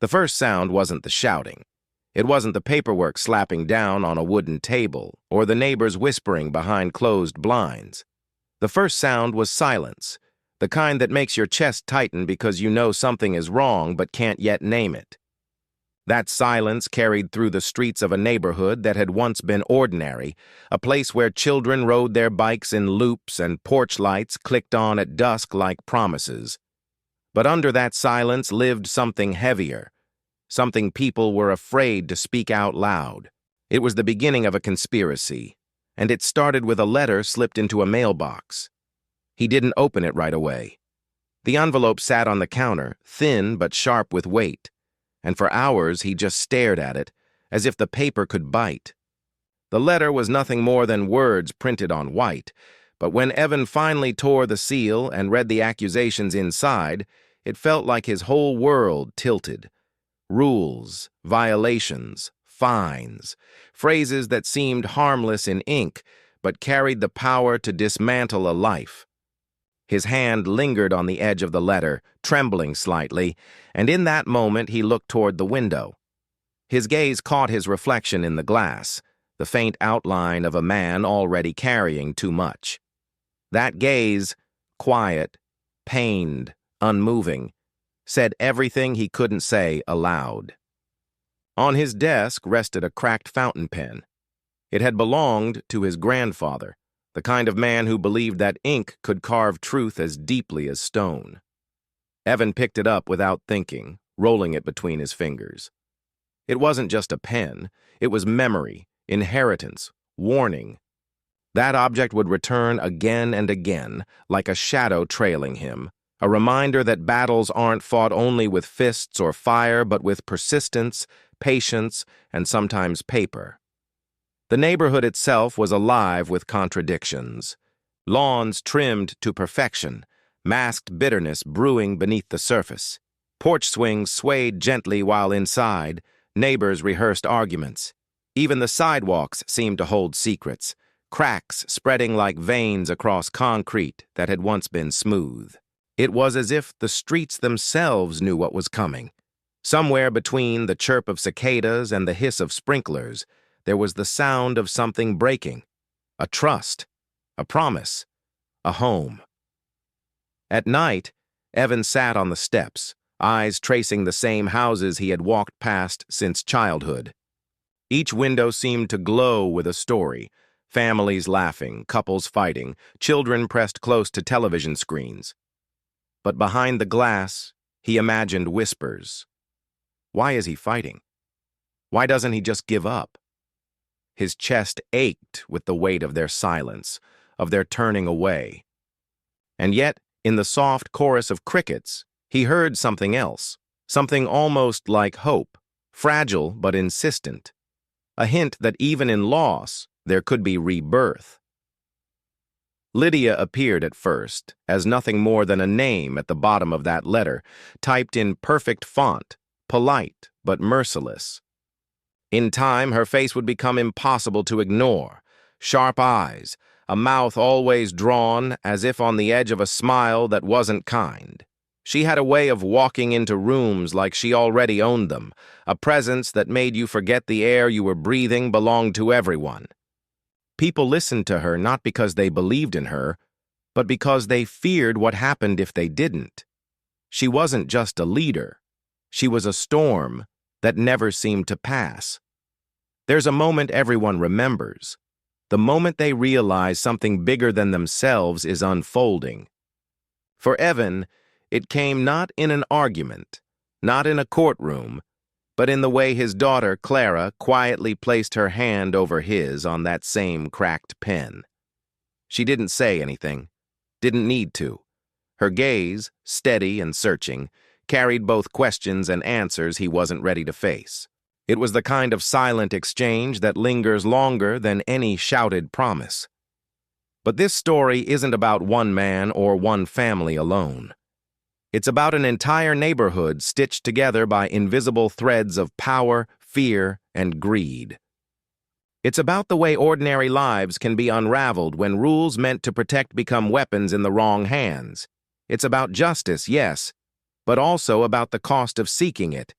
The first sound wasn't the shouting. It wasn't the paperwork slapping down on a wooden table or the neighbors whispering behind closed blinds. The first sound was silence, the kind that makes your chest tighten because you know something is wrong but can't yet name it. That silence carried through the streets of a neighborhood that had once been ordinary, a place where children rode their bikes in loops and porch lights clicked on at dusk like promises. But under that silence lived something heavier, something people were afraid to speak out loud. It was the beginning of a conspiracy, and it started with a letter slipped into a mailbox. He didn't open it right away. The envelope sat on the counter, thin but sharp with weight, and for hours he just stared at it, as if the paper could bite. The letter was nothing more than words printed on white, but when Evan finally tore the seal and read the accusations inside, it felt like his whole world tilted. Rules, violations, fines, phrases that seemed harmless in ink, but carried the power to dismantle a life. His hand lingered on the edge of the letter, trembling slightly, and in that moment he looked toward the window. His gaze caught his reflection in the glass, the faint outline of a man already carrying too much. That gaze, quiet, pained, unmoving, said everything he couldn't say aloud. On his desk rested a cracked fountain pen. It had belonged to his grandfather, the kind of man who believed that ink could carve truth as deeply as stone. Evan picked it up without thinking, rolling it between his fingers. It wasn't just a pen, it was memory, inheritance, warning. That object would return again and again, like a shadow trailing him, a reminder that battles aren't fought only with fists or fire, but with persistence, patience, and sometimes paper. The neighborhood itself was alive with contradictions. Lawns trimmed to perfection, masked bitterness brewing beneath the surface. Porch swings swayed gently while inside, neighbors rehearsed arguments. Even the sidewalks seemed to hold secrets, cracks spreading like veins across concrete that had once been smooth. It was as if the streets themselves knew what was coming. Somewhere between the chirp of cicadas and the hiss of sprinklers, there was the sound of something breaking, a trust, a promise, a home. At night, Evan sat on the steps, eyes tracing the same houses he had walked past since childhood. Each window seemed to glow with a story, families laughing, couples fighting, children pressed close to television screens. But behind the glass, he imagined whispers. Why is he fighting? Why doesn't he just give up? His chest ached with the weight of their silence, of their turning away. And yet, in the soft chorus of crickets, he heard something else, something almost like hope, fragile but insistent, a hint that even in loss, there could be rebirth. Lydia appeared at first as nothing more than a name at the bottom of that letter, typed in perfect font, polite but merciless. In time, her face would become impossible to ignore. Sharp eyes, a mouth always drawn, as if on the edge of a smile that wasn't kind. She had a way of walking into rooms like she already owned them, a presence that made you forget the air you were breathing belonged to everyone. People listened to her not because they believed in her, but because they feared what happened if they didn't. She wasn't just a leader. She was a storm that never seemed to pass. There's a moment everyone remembers, the moment they realize something bigger than themselves is unfolding. For Evan, it came not in an argument, not in a courtroom, but in the way his daughter, Clara, quietly placed her hand over his on that same cracked pen. She didn't say anything, didn't need to. Her gaze, steady and searching, carried both questions and answers he wasn't ready to face. It was the kind of silent exchange that lingers longer than any shouted promise. But this story isn't about one man or one family alone. It's about an entire neighborhood stitched together by invisible threads of power, fear, and greed. It's about the way ordinary lives can be unraveled when rules meant to protect become weapons in the wrong hands. It's about justice, yes, but also about the cost of seeking it,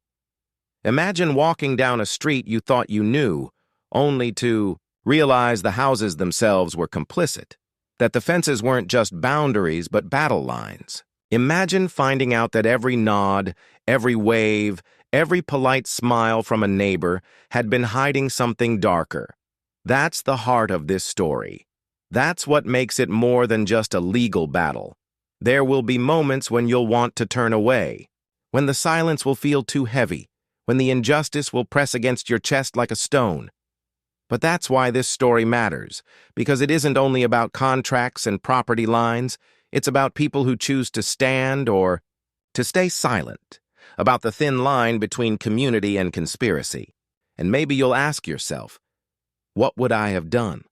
Imagine walking down a street you thought you knew, only to realize the houses themselves were complicit, that the fences weren't just boundaries but battle lines. Imagine finding out that every nod, every wave, every polite smile from a neighbor had been hiding something darker. That's the heart of this story. That's what makes it more than just a legal battle. There will be moments when you'll want to turn away, when the silence will feel too heavy, when the injustice will press against your chest like a stone. But that's why this story matters, because it isn't only about contracts and property lines, it's about people who choose to stand or to stay silent, about the thin line between community and conspiracy. And maybe you'll ask yourself, what would I have done?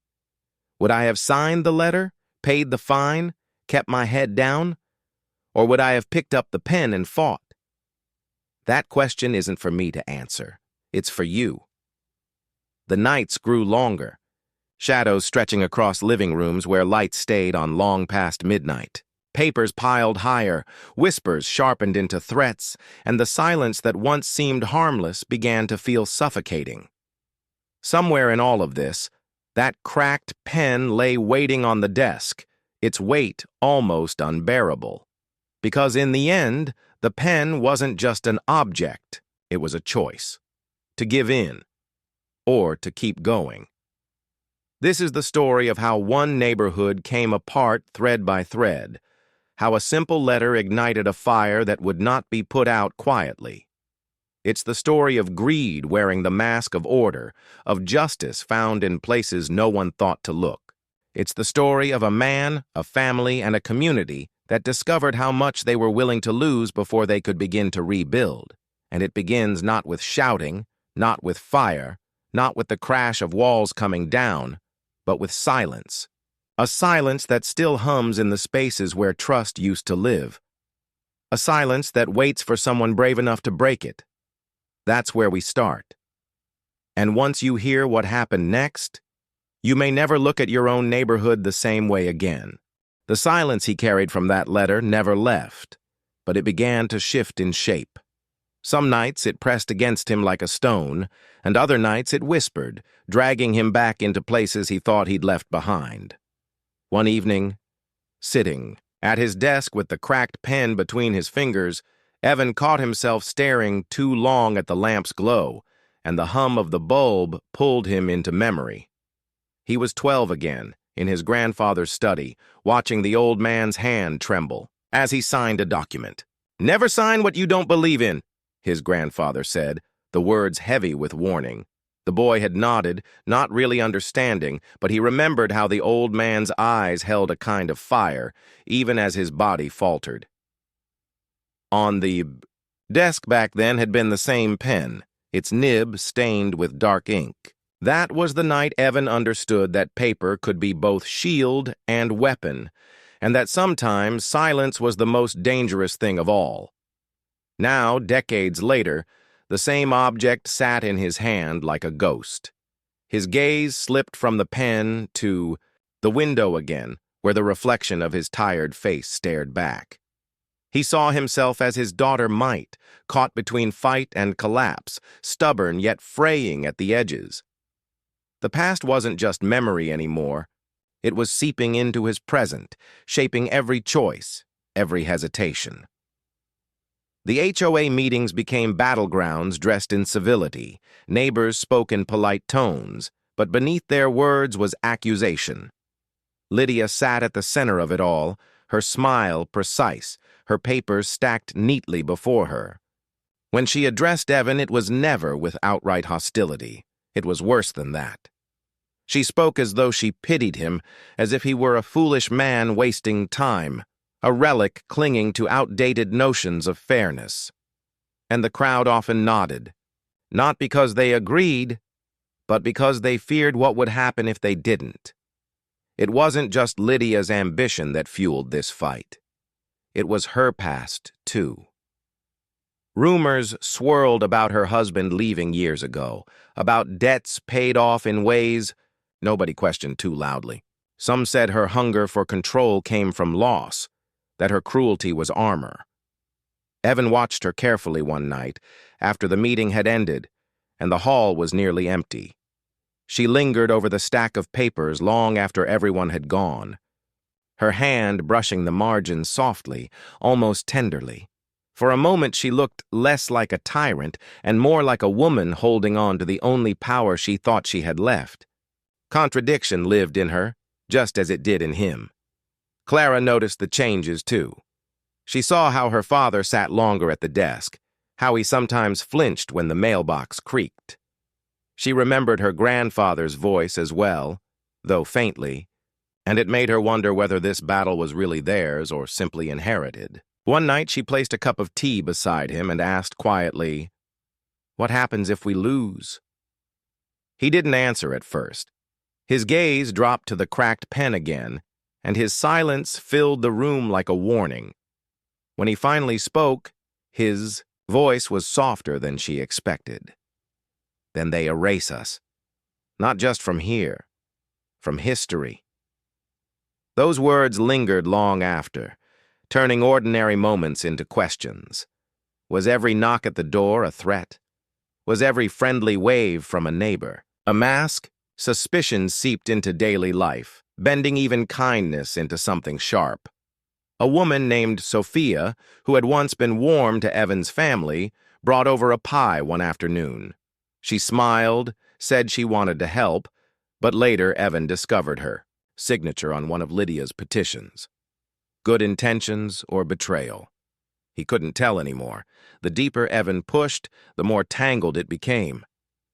Would I have signed the letter, paid the fine, kept my head down? Or would I have picked up the pen and fought? That question isn't for me to answer. It's for you. The nights grew longer, shadows stretching across living rooms where lights stayed on long past midnight. Papers piled higher, whispers sharpened into threats, and the silence that once seemed harmless began to feel suffocating. Somewhere in all of this, that cracked pen lay waiting on the desk, its weight almost unbearable. Because in the end, the pen wasn't just an object, it was a choice. To give in, or to keep going. This is the story of how one neighborhood came apart thread by thread, how a simple letter ignited a fire that would not be put out quietly. It's the story of greed wearing the mask of order, of justice found in places no one thought to look. It's the story of a man, a family, and a community that discovered how much they were willing to lose before they could begin to rebuild. And it begins not with shouting, not with fire, not with the crash of walls coming down, but with silence. A silence that still hums in the spaces where trust used to live. A silence that waits for someone brave enough to break it. That's where we start. And once you hear what happened next, you may never look at your own neighborhood the same way again. The silence he carried from that letter never left, but it began to shift in shape. Some nights it pressed against him like a stone, and other nights it whispered, dragging him back into places he thought he'd left behind. One evening, sitting at his desk with the cracked pen between his fingers, Evan caught himself staring too long at the lamp's glow, and the hum of the bulb pulled him into memory. He was 12 again, in his grandfather's study, watching the old man's hand tremble as he signed a document. "Never sign what you don't believe in," his grandfather said, the words heavy with warning. The boy had nodded, not really understanding, but he remembered how the old man's eyes held a kind of fire, even as his body faltered. On the desk back then had been the same pen, its nib stained with dark ink. That was the night Evan understood that paper could be both shield and weapon, and that sometimes silence was the most dangerous thing of all. Now, decades later, the same object sat in his hand like a ghost. His gaze slipped from the pen to the window again, where the reflection of his tired face stared back. He saw himself as his daughter might, caught between fight and collapse, stubborn yet fraying at the edges. The past wasn't just memory anymore. It was seeping into his present, shaping every choice, every hesitation. The HOA meetings became battlegrounds dressed in civility. Neighbors spoke in polite tones, but beneath their words was accusation. Lydia sat at the center of it all, her smile precise, her papers stacked neatly before her. When she addressed Evan, it was never with outright hostility. It was worse than that. She spoke as though she pitied him, as if he were a foolish man wasting time, a relic clinging to outdated notions of fairness. And the crowd often nodded, not because they agreed, but because they feared what would happen if they didn't. It wasn't just Lydia's ambition that fueled this fight. It was her past, too. Rumors swirled about her husband leaving years ago, about debts paid off in ways nobody questioned too loudly. Some said her hunger for control came from loss, that her cruelty was armor. Evan watched her carefully one night, after the meeting had ended, and the hall was nearly empty. She lingered over the stack of papers long after everyone had gone, her hand brushing the margins softly, almost tenderly. For a moment she looked less like a tyrant and more like a woman holding on to the only power she thought she had left. Contradiction lived in her, just as it did in him. Clara noticed the changes, too. She saw how her father sat longer at the desk, how he sometimes flinched when the mailbox creaked. She remembered her grandfather's voice as well, though faintly, and it made her wonder whether this battle was really theirs or simply inherited. One night she placed a cup of tea beside him and asked quietly, "What happens if we lose?" He didn't answer at first. His gaze dropped to the cracked pen again, and his silence filled the room like a warning. When he finally spoke, his voice was softer than she expected. "Then they erase us. Not just from here, from history." Those words lingered long after, turning ordinary moments into questions. Was every knock at the door a threat? Was every friendly wave from a neighbor a mask? Suspicion seeped into daily life, bending even kindness into something sharp. A woman named Sophia, who had once been warm to Evan's family, brought over a pie one afternoon. She smiled, said she wanted to help, but later Evan discovered her signature on one of Lydia's petitions. Good intentions or betrayal? He couldn't tell anymore. The deeper Evan pushed, the more tangled it became.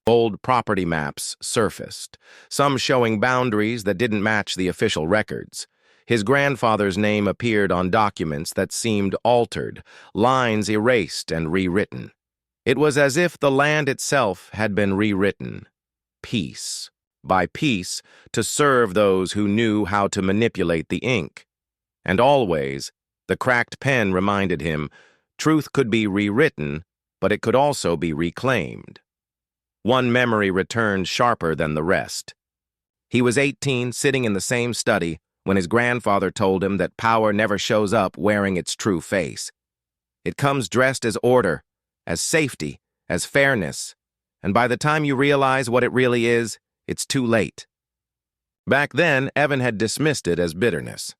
Old property maps surfaced, some showing boundaries that didn't match the official records. His grandfather's name appeared on documents that seemed altered, lines erased and rewritten. It was as if the land itself had been rewritten, piece by piece, to serve those who knew how to manipulate the ink. And always, the cracked pen reminded him, truth could be rewritten, but it could also be reclaimed. One memory returned sharper than the rest. He was 18, sitting in the same study, when his grandfather told him that power never shows up wearing its true face. It comes dressed as order, as safety, as fairness, and by the time you realize what it really is, it's too late. Back then, Evan had dismissed it as bitterness.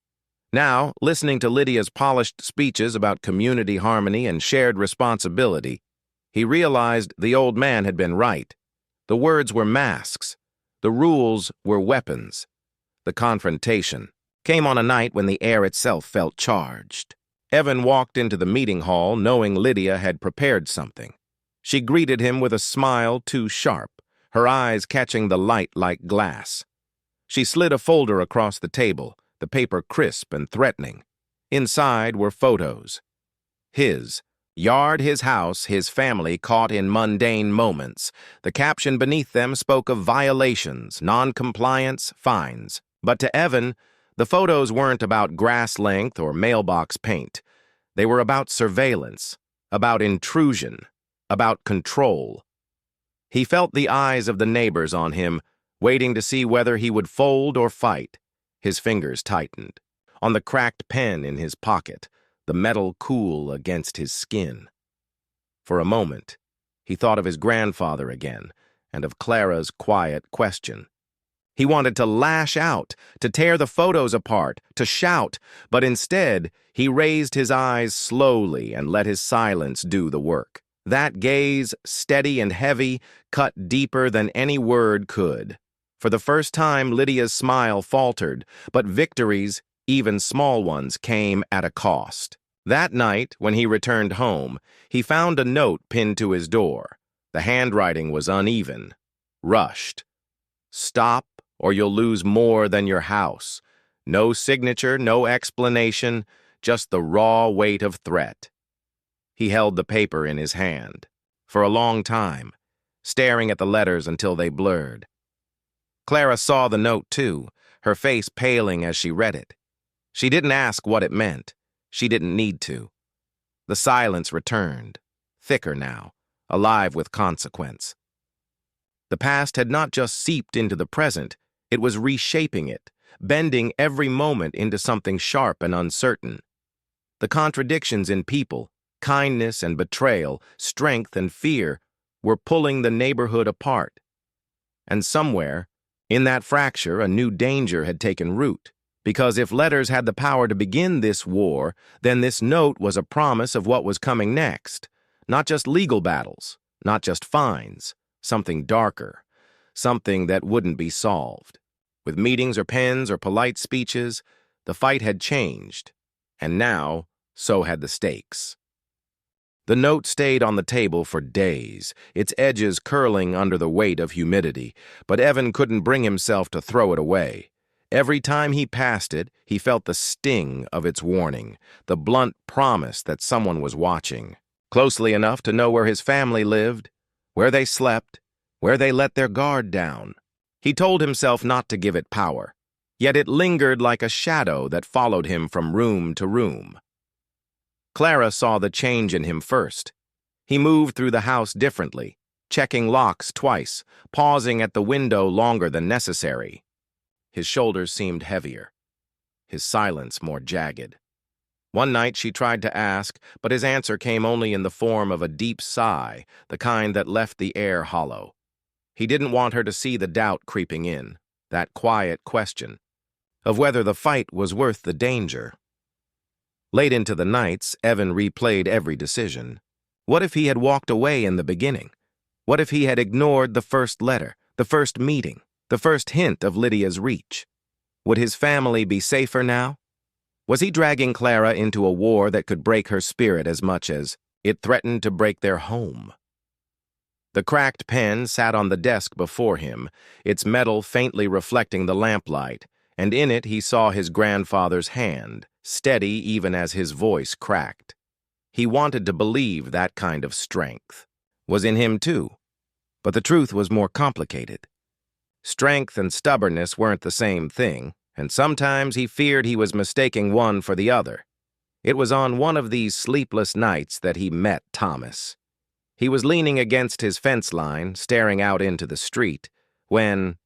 Now, listening to Lydia's polished speeches about community harmony and shared responsibility, he realized the old man had been right. The words were masks. The rules were weapons. The confrontation came on a night when the air itself felt charged. Evan walked into the meeting hall knowing Lydia had prepared something. She greeted him with a smile too sharp, her eyes catching the light like glass. She slid a folder across the table, the paper crisp and threatening. Inside were photos. His yard, his house, his family caught in mundane moments. The caption beneath them spoke of violations, non-compliance, fines. But to Evan, the photos weren't about grass length or mailbox paint. They were about surveillance, about intrusion, about control. He felt the eyes of the neighbors on him, waiting to see whether he would fold or fight. His fingers tightened. On the cracked pen in his pocket, the metal cool against his skin. For a moment, he thought of his grandfather again, and of Clara's quiet question. He wanted to lash out, to tear the photos apart, to shout, but instead, he raised his eyes slowly and let his silence do the work. That gaze, steady and heavy, cut deeper than any word could. For the first time, Lydia's smile faltered, but victories, even small ones, came at a cost. That night, when he returned home, he found a note pinned to his door. The handwriting was uneven, rushed. "Stop, or you'll lose more than your house." No signature, no explanation, just the raw weight of threat. He held the paper in his hand, for a long time, staring at the letters until they blurred. Clara saw the note too, her face paling as she read it. She didn't ask what it meant. She didn't need to. The silence returned, thicker now, alive with consequence. The past had not just seeped into the present, it was reshaping it, bending every moment into something sharp and uncertain. The contradictions in people, Kindness and betrayal, strength and fear were pulling the neighborhood apart. And somewhere, in that fracture, a new danger had taken root. Because if letters had the power to begin this war, then this note was a promise of what was coming next. Not just legal battles, not just fines, something darker, something that wouldn't be solved. With meetings or pens or polite speeches, the fight had changed, and now, so had the stakes. The note stayed on the table for days, its edges curling under the weight of humidity, but Evan couldn't bring himself to throw it away. Every time he passed it, he felt the sting of its warning, the blunt promise that someone was watching, closely enough to know where his family lived, where they slept, where they let their guard down. He told himself not to give it power, yet it lingered like a shadow that followed him from room to room. Clara saw the change in him first. He moved through the house differently, checking locks twice, pausing at the window longer than necessary. His shoulders seemed heavier, his silence more jagged. One night she tried to ask, but his answer came only in the form of a deep sigh, the kind that left the air hollow. He didn't want her to see the doubt creeping in, that quiet question, of whether the fight was worth the danger. Late into the nights, Evan replayed every decision. What if he had walked away in the beginning? What if he had ignored the first letter, the first meeting, the first hint of Lydia's reach? Would his family be safer now? Was he dragging Clara into a war that could break her spirit as much as it threatened to break their home? The cracked pen sat on the desk before him, its metal faintly reflecting the lamplight, and in it he saw his grandfather's hand, steady even as his voice cracked. He wanted to believe that kind of strength was in him too, but the truth was more complicated. Strength and stubbornness weren't the same thing, and sometimes he feared he was mistaking one for the other. It was on one of these sleepless nights that he met Thomas. He was leaning against his fence line, staring out into the street, when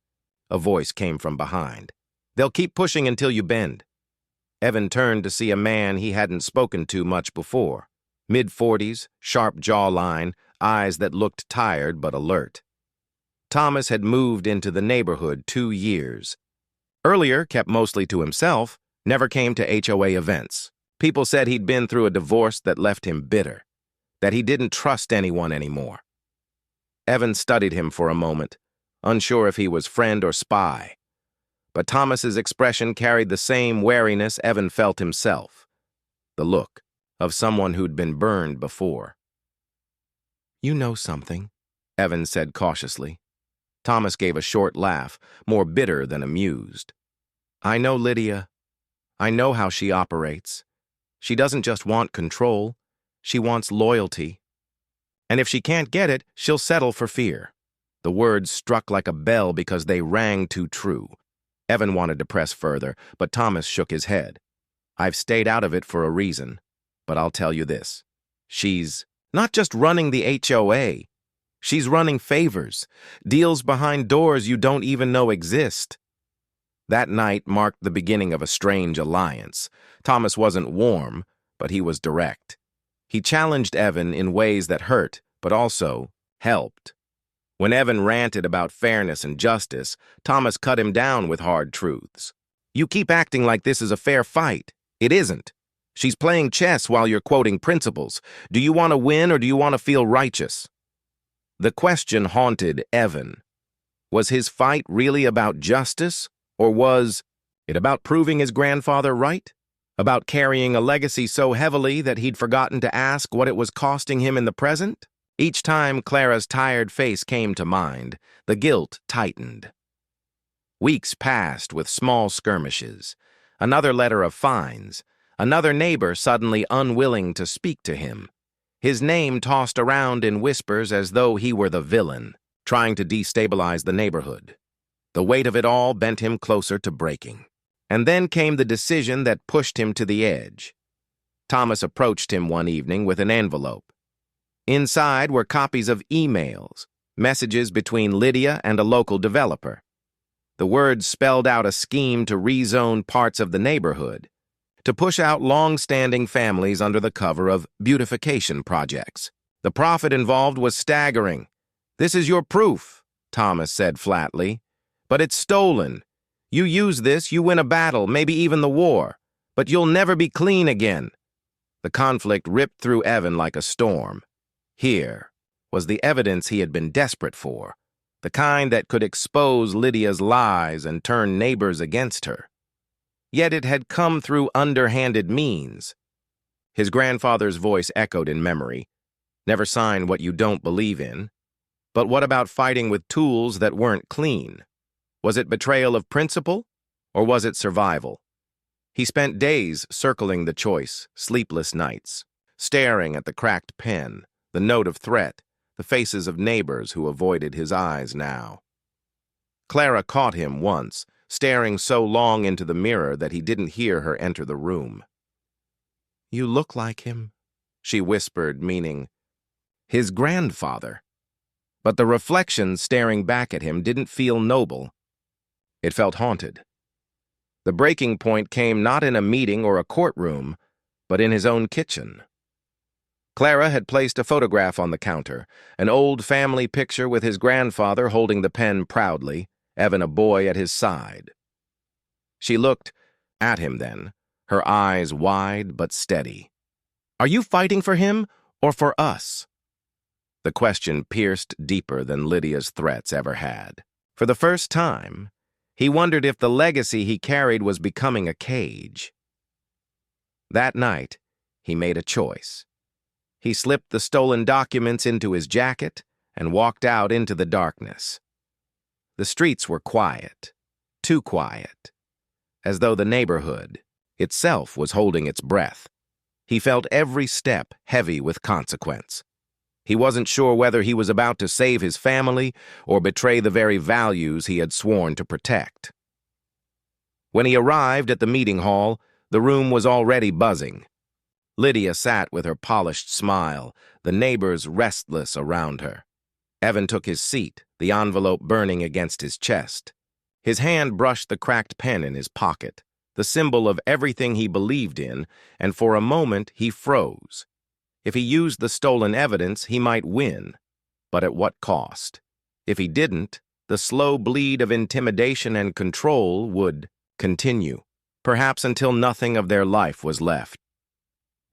a voice came from behind. "They'll keep pushing until you bend." Evan turned to see a man he hadn't spoken to much before. Mid-40s, sharp jawline, eyes that looked tired but alert. Thomas had moved into the neighborhood 2 years. Earlier, kept mostly to himself, never came to HOA events. People said he'd been through a divorce that left him bitter, that he didn't trust anyone anymore. Evan studied him for a moment, unsure if he was friend or spy. But Thomas's expression carried the same wariness Evan felt himself, the look of someone who'd been burned before. "You know something," Evan said cautiously. Thomas gave a short laugh, more bitter than amused. "I know Lydia. I know how she operates. She doesn't just want control, she wants loyalty. And if she can't get it, she'll settle for fear." The words struck like a bell because they rang too true. Evan wanted to press further, but Thomas shook his head. "I've stayed out of it for a reason, but I'll tell you this. She's not just running the HOA. She's running favors, deals behind doors you don't even know exist." That night marked the beginning of a strange alliance. Thomas wasn't warm, but he was direct. He challenged Evan in ways that hurt, but also helped. When Evan ranted about fairness and justice, Thomas cut him down with hard truths. "You keep acting like this is a fair fight. It isn't. She's playing chess while you're quoting principles. Do you want to win or do you want to feel righteous?" The question haunted Evan. Was his fight really about justice, or was it about proving his grandfather right? About carrying a legacy so heavily that he'd forgotten to ask what it was costing him in the present? Each time Clara's tired face came to mind, the guilt tightened. Weeks passed with small skirmishes, another letter of fines, another neighbor suddenly unwilling to speak to him. His name tossed around in whispers as though he were the villain, trying to destabilize the neighborhood. The weight of it all bent him closer to breaking. And then came the decision that pushed him to the edge. Thomas approached him one evening with an envelope. Inside were copies of emails, messages between Lydia and a local developer. The words spelled out a scheme to rezone parts of the neighborhood, to push out long-standing families under the cover of beautification projects. The profit involved was staggering. "This is your proof," Thomas said flatly. "But it's stolen. You use this, you win a battle, maybe even the war. But you'll never be clean again." The conflict ripped through Evan like a storm. Here was the evidence he had been desperate for, the kind that could expose Lydia's lies and turn neighbors against her. Yet it had come through underhanded means. His grandfather's voice echoed in memory. "Never sign what you don't believe in." But what about fighting with tools that weren't clean? Was it betrayal of principle, or was it survival? He spent days circling the choice, sleepless nights, staring at the cracked pen, the note of threat, the faces of neighbors who avoided his eyes now. Clara caught him once, staring so long into the mirror that he didn't hear her enter the room. "You look like him," she whispered, meaning his grandfather. But the reflection staring back at him didn't feel noble. It felt haunted. The breaking point came not in a meeting or a courtroom, but in his own kitchen. Clara had placed a photograph on the counter, an old family picture with his grandfather holding the pen proudly, Evan a boy at his side. She looked at him then, her eyes wide but steady. "Are you fighting for him or for us?" The question pierced deeper than Lydia's threats ever had. For the first time, he wondered if the legacy he carried was becoming a cage. That night, he made a choice. He slipped the stolen documents into his jacket and walked out into the darkness. The streets were quiet, too quiet, as though the neighborhood itself was holding its breath. He felt every step heavy with consequence. He wasn't sure whether he was about to save his family or betray the very values he had sworn to protect. When he arrived at the meeting hall, the room was already buzzing. Lydia sat with her polished smile, the neighbors restless around her. Evan took his seat, the envelope burning against his chest. His hand brushed the cracked pen in his pocket, the symbol of everything he believed in, and for a moment he froze. If he used the stolen evidence, he might win. But at what cost? If he didn't, the slow bleed of intimidation and control would continue, perhaps until nothing of their life was left.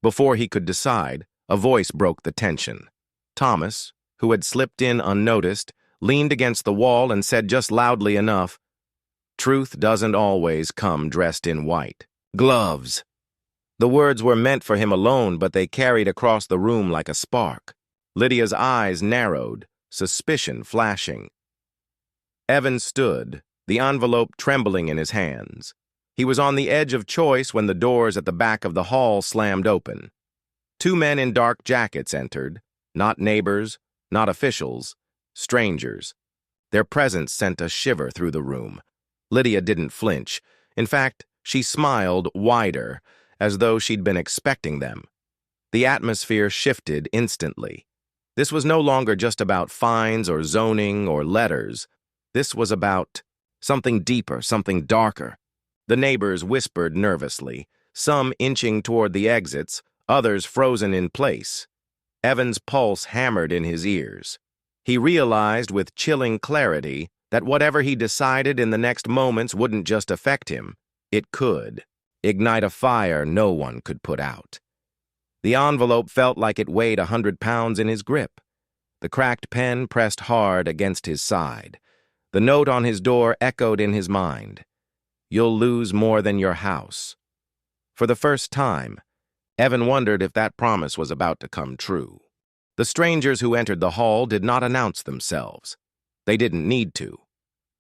Before he could decide, a voice broke the tension. Thomas, who had slipped in unnoticed, leaned against the wall and said just loudly enough, "Truth doesn't always come dressed in white. Gloves." The words were meant for him alone, but they carried across the room like a spark. Lydia's eyes narrowed, suspicion flashing. Evan stood, the envelope trembling in his hands. He was on the edge of choice when the doors at the back of the hall slammed open. Two men in dark jackets entered, not neighbors, not officials, strangers. Their presence sent a shiver through the room. Lydia didn't flinch. In fact, she smiled wider, as though she'd been expecting them. The atmosphere shifted instantly. This was no longer just about fines or zoning or letters. This was about something deeper, something darker. The neighbors whispered nervously, some inching toward the exits, others frozen in place. Evan's pulse hammered in his ears. He realized with chilling clarity that whatever he decided in the next moments wouldn't just affect him, it could ignite a fire no one could put out. The envelope felt like it weighed 100 pounds in his grip. The cracked pen pressed hard against his side. The note on his door echoed in his mind. "You'll lose more than your house." For the first time, Evan wondered if that promise was about to come true. The strangers who entered the hall did not announce themselves. They didn't need to.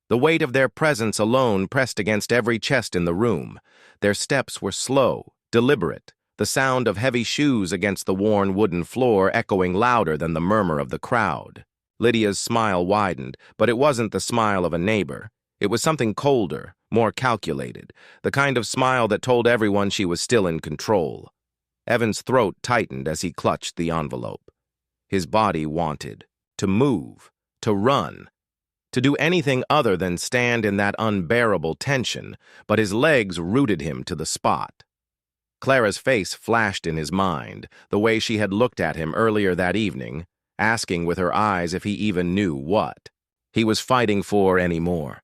The weight of their presence alone pressed against every chest in the room. Their steps were slow, deliberate, the sound of heavy shoes against the worn wooden floor echoing louder than the murmur of the crowd. Lydia's smile widened, but it wasn't the smile of a neighbor. It was something colder, more calculated, the kind of smile that told everyone she was still in control. Evan's throat tightened as he clutched the envelope. His body wanted to move, to run, to do anything other than stand in that unbearable tension, but his legs rooted him to the spot. Clara's face flashed in his mind, the way she had looked at him earlier that evening, asking with her eyes if he even knew what he was fighting for anymore.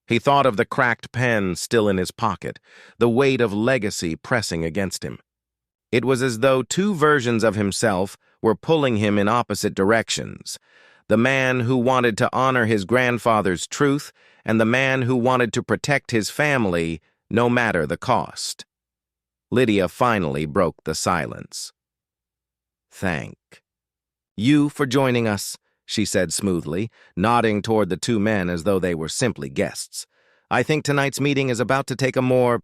He thought of the cracked pen still in his pocket, the weight of legacy pressing against him. It was as though two versions of himself were pulling him in opposite directions. The man who wanted to honor his grandfather's truth and the man who wanted to protect his family no matter the cost. Lydia finally broke the silence. "Thank you for joining us," she said smoothly, nodding toward the two men as though they were simply guests. "I think tonight's meeting is about to take a more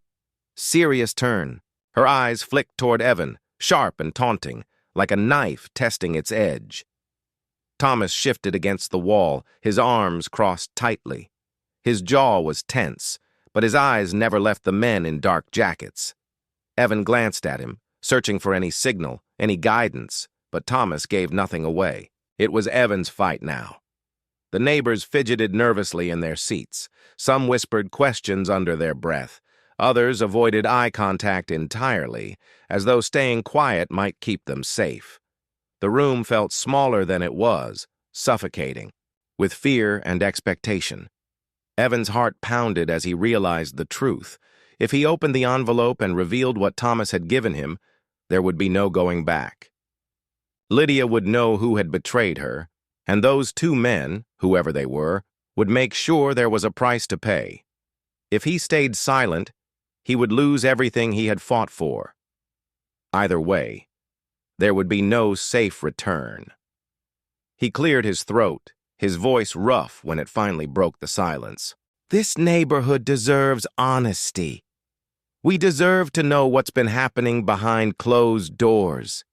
serious turn." Her eyes flicked toward Evan, sharp and taunting, like a knife testing its edge. Thomas shifted against the wall, his arms crossed tightly. His jaw was tense, but his eyes never left the men in dark jackets. Evan glanced at him, searching for any signal, any guidance, but Thomas gave nothing away. It was Evan's fight now. The neighbors fidgeted nervously in their seats. Some whispered questions under their breath. Others avoided eye contact entirely, as though staying quiet might keep them safe. The room felt smaller than it was, suffocating, with fear and expectation. Evan's heart pounded as he realized the truth. If he opened the envelope and revealed what Thomas had given him, there would be no going back. Lydia would know who had betrayed her, and those two men, whoever they were, would make sure there was a price to pay. If he stayed silent, he would lose everything he had fought for. Either way, there would be no safe return. He cleared his throat, his voice rough when it finally broke the silence. "This neighborhood deserves honesty. We deserve to know what's been happening behind closed doors."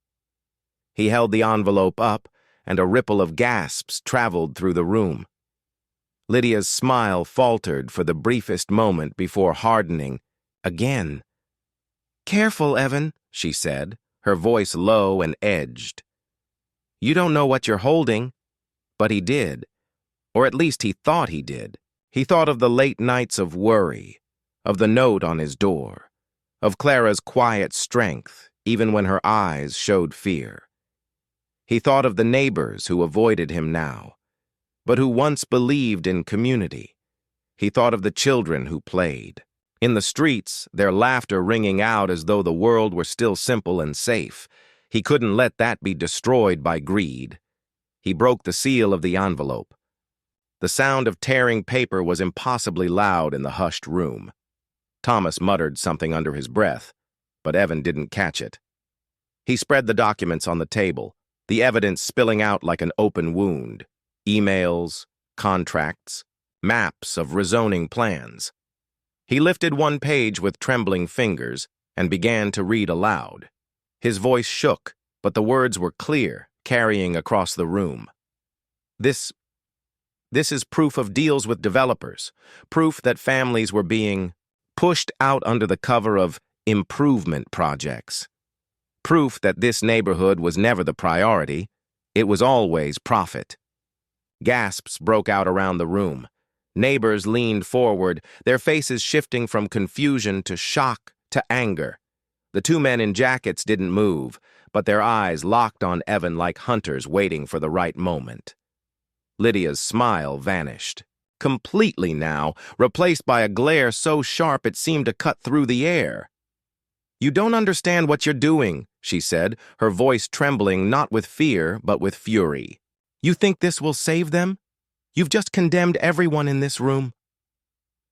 He held the envelope up, and a ripple of gasps traveled through the room. Lydia's smile faltered for the briefest moment before hardening again. "Careful, Evan," she said, her voice low and edged. "You don't know what you're holding." But he did, or at least he thought he did. He thought of the late nights of worry, of the note on his door, of Clara's quiet strength, even when her eyes showed fear. He thought of the neighbors who avoided him now, but who once believed in community. He thought of the children who played. In the streets, their laughter ringing out as though the world were still simple and safe. He couldn't let that be destroyed by greed. He broke the seal of the envelope. The sound of tearing paper was impossibly loud in the hushed room. Thomas muttered something under his breath, but Evan didn't catch it. He spread the documents on the table, the evidence spilling out like an open wound. Emails, contracts, maps of rezoning plans. He lifted one page with trembling fingers and began to read aloud. His voice shook, but the words were clear, carrying across the room. This is proof of deals with developers, proof that families were being pushed out under the cover of improvement projects. Proof that this neighborhood was never the priority, it was always profit. Gasps broke out around the room. Neighbors leaned forward, their faces shifting from confusion to shock to anger. The two men in jackets didn't move, but their eyes locked on Evan like hunters waiting for the right moment. Lydia's smile vanished, completely now, replaced by a glare so sharp it seemed to cut through the air. "You don't understand what you're doing," she said, her voice trembling not with fear but with fury. "You think this will save them? You've just condemned everyone in this room."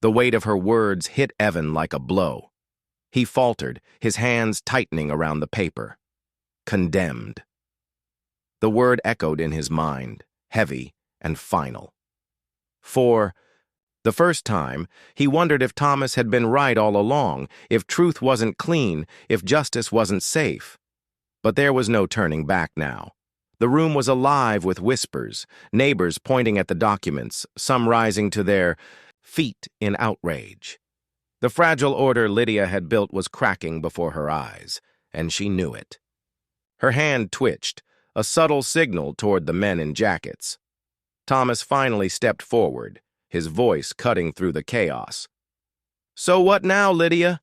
The weight of her words hit Evan like a blow. He faltered, his hands tightening around the paper. Condemned. The word echoed in his mind, heavy and final. For the first time, he wondered if Thomas had been right all along, if truth wasn't clean, if justice wasn't safe. But there was no turning back now. The room was alive with whispers, neighbors pointing at the documents, some rising to their feet in outrage. The fragile order Lydia had built was cracking before her eyes, and she knew it. Her hand twitched, a subtle signal toward the men in jackets. Thomas finally stepped forward, his voice cutting through the chaos. "So what now, Lydia?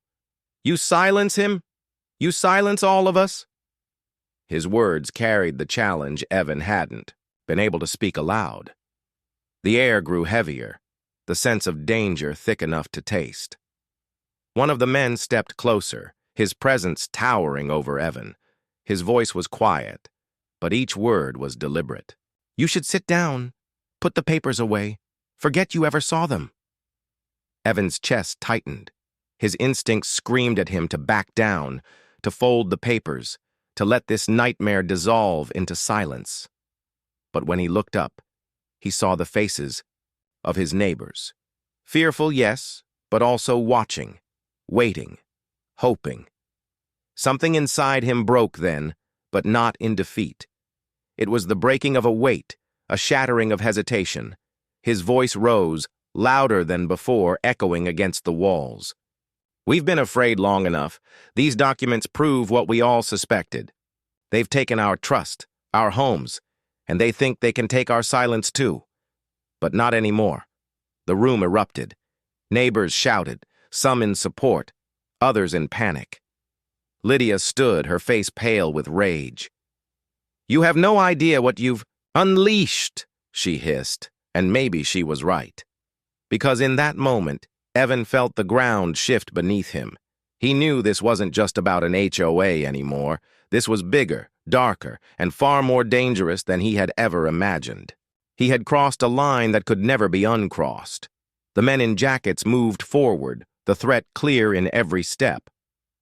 You silence him? You silence all of us?" His words carried the challenge Evan hadn't been able to speak aloud. The air grew heavier, the sense of danger thick enough to taste. One of the men stepped closer, his presence towering over Evan. His voice was quiet, but each word was deliberate. "You should sit down. Put the papers away. Forget you ever saw them." Evan's chest tightened. His instincts screamed at him to back down, to fold the papers, to let this nightmare dissolve into silence. But when he looked up, he saw the faces of his neighbors. Fearful, yes, but also watching, waiting, hoping. Something inside him broke then, but not in defeat. It was the breaking of a weight, a shattering of hesitation. His voice rose, louder than before, echoing against the walls. "We've been afraid long enough. These documents prove what we all suspected. They've taken our trust, our homes, and they think they can take our silence too. But not anymore." The room erupted. Neighbors shouted, some in support, others in panic. Lydia stood, her face pale with rage. "You have no idea what you've unleashed," she hissed, and maybe she was right. Because in that moment, Evan felt the ground shift beneath him. He knew this wasn't just about an HOA anymore. This was bigger, darker, and far more dangerous than he had ever imagined. He had crossed a line that could never be uncrossed. The men in jackets moved forward, the threat clear in every step.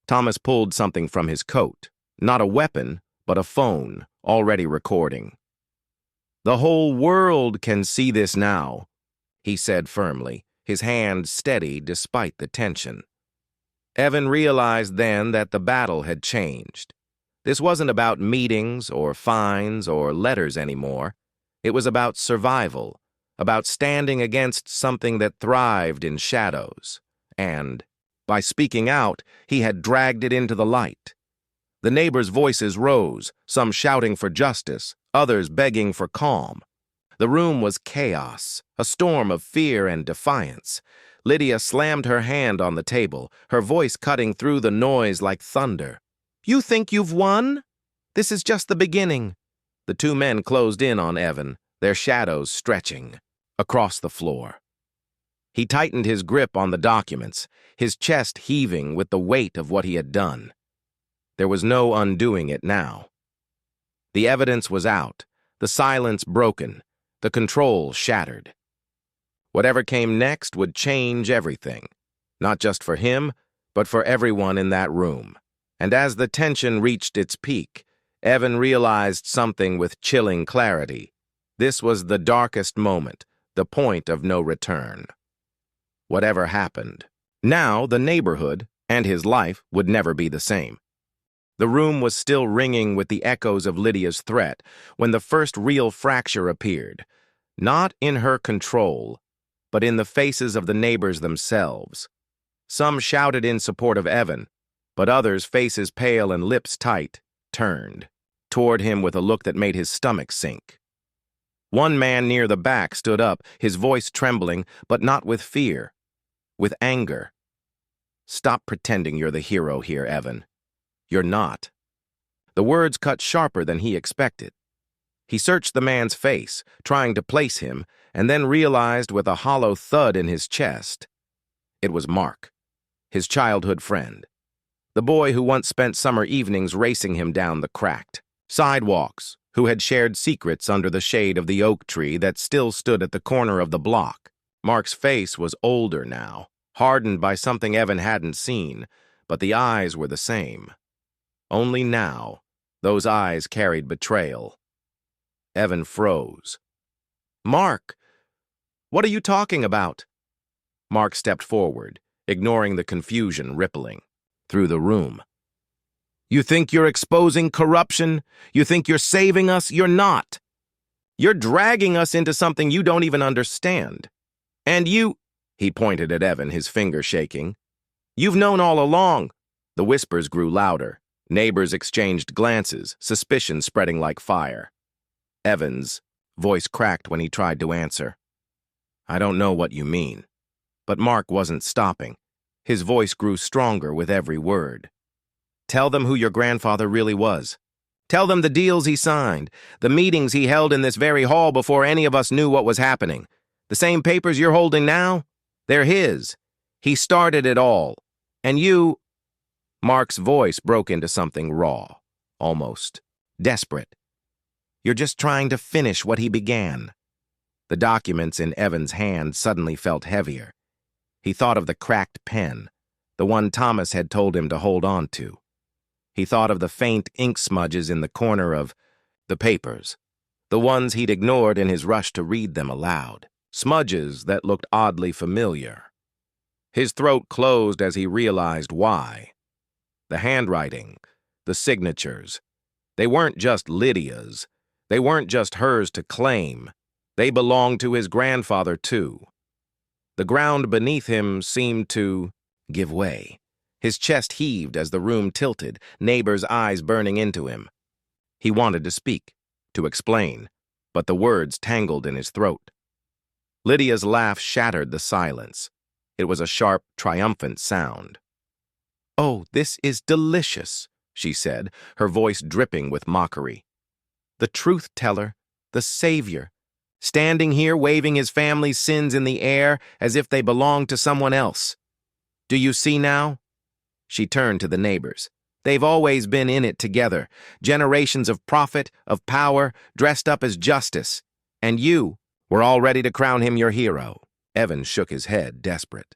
Thomas pulled something from his coat. Not a weapon, but a phone, already recording. "The whole world can see this now," he said firmly, his hand steady despite the tension. Evan realized then that the battle had changed. This wasn't about meetings or fines or letters anymore. It was about survival, about standing against something that thrived in shadows. And, by speaking out, he had dragged it into the light. The neighbors' voices rose, some shouting for justice, others begging for calm. The room was chaos, a storm of fear and defiance. Lydia slammed her hand on the table, her voice cutting through the noise like thunder. "You think you've won? This is just the beginning." The two men closed in on Evan, their shadows stretching across the floor. He tightened his grip on the documents, his chest heaving with the weight of what he had done. There was no undoing it now. The evidence was out, the silence broken, the control shattered. Whatever came next would change everything, not just for him, but for everyone in that room. And as the tension reached its peak, Evan realized something with chilling clarity. This was the darkest moment, the point of no return. Whatever happened, now the neighborhood and his life would never be the same. The room was still ringing with the echoes of Lydia's threat when the first real fracture appeared, not in her control, but in the faces of the neighbors themselves. Some shouted in support of Evan, but others, faces pale and lips tight, turned toward him with a look that made his stomach sink. One man near the back stood up, his voice trembling, but not with fear, with anger. "Stop pretending you're the hero here, Evan. You're not." The words cut sharper than he expected. He searched the man's face, trying to place him, and then realized with a hollow thud in his chest. It was Mark, his childhood friend. The boy who once spent summer evenings racing him down the cracked sidewalks, who had shared secrets under the shade of the oak tree that still stood at the corner of the block. Mark's face was older now, hardened by something Evan hadn't seen, but the eyes were the same. Only now, those eyes carried betrayal. Evan froze. "Mark, what are you talking about?" Mark stepped forward, ignoring the confusion rippling through the room. "You think you're exposing corruption? You think you're saving us? You're not. You're dragging us into something you don't even understand. And you," he pointed at Evan, his finger shaking, "you've known all along." The whispers grew louder. Neighbors exchanged glances, suspicion spreading like fire. Evan's voice cracked when he tried to answer. "I don't know what you mean." But Mark wasn't stopping. His voice grew stronger with every word. Tell them who your grandfather really was. Tell them the deals he signed, the meetings he held in this very hall before any of us knew what was happening. The same papers you're holding now? They're his. He started it all. And you—" Mark's voice broke into something raw, almost desperate. "You're just trying to finish what he began." The documents in Evan's hand suddenly felt heavier. He thought of the cracked pen, the one Thomas had told him to hold on to. He thought of the faint ink smudges in the corner of the papers, the ones he'd ignored in his rush to read them aloud, smudges that looked oddly familiar. His throat closed as he realized why. The handwriting, the signatures, they weren't just Lydia's. They weren't just hers to claim. They belonged to his grandfather, too. The ground beneath him seemed to give way. His chest heaved as the room tilted, neighbors' eyes burning into him. He wanted to speak, to explain, but the words tangled in his throat. Lydia's laugh shattered the silence. It was a sharp, triumphant sound. "Oh, this is delicious," she said, her voice dripping with mockery. "The truth teller, the savior, standing here waving his family's sins in the air as if they belonged to someone else. Do you see now?" She turned to the neighbors. "They've always been in it together, generations of profit, of power, dressed up as justice. And you were all ready to crown him your hero." Evan shook his head, desperate.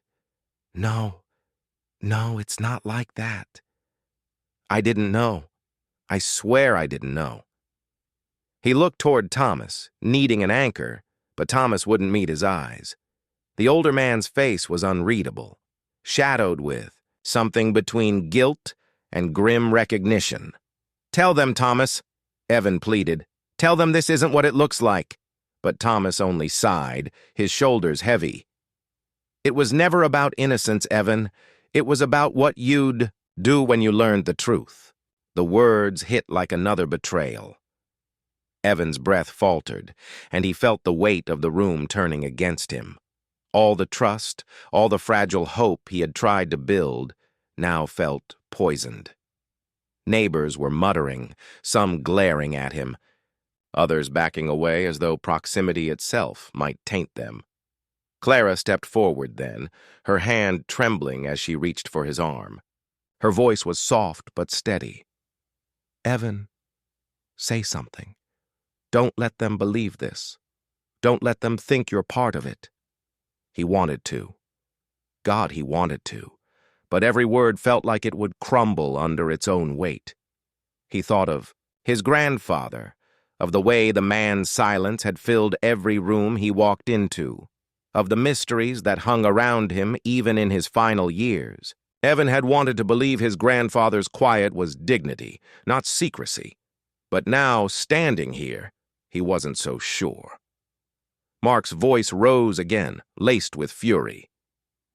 No, it's not like that. I didn't know. I swear I didn't know." He looked toward Thomas, needing an anchor, but Thomas wouldn't meet his eyes. The older man's face was unreadable, shadowed with something between guilt and grim recognition. "Tell them, Thomas," Evan pleaded. "Tell them this isn't what it looks like." But Thomas only sighed, his shoulders heavy. "It was never about innocence, Evan. It was about what you'd do when you learned the truth." The words hit like another betrayal. Evan's breath faltered, and he felt the weight of the room turning against him. All the trust, all the fragile hope he had tried to build, now felt poisoned. Neighbors were muttering, some glaring at him, others backing away as though proximity itself might taint them. Clara stepped forward then, her hand trembling as she reached for his arm. Her voice was soft but steady. "Evan, say something. Don't let them believe this. Don't let them think you're part of it." He wanted to. God, he wanted to. But every word felt like it would crumble under its own weight. He thought of his grandfather, of the way the man's silence had filled every room he walked into, of the mysteries that hung around him even in his final years. Evan had wanted to believe his grandfather's quiet was dignity, not secrecy. But now, standing here, he wasn't so sure. Mark's voice rose again, laced with fury.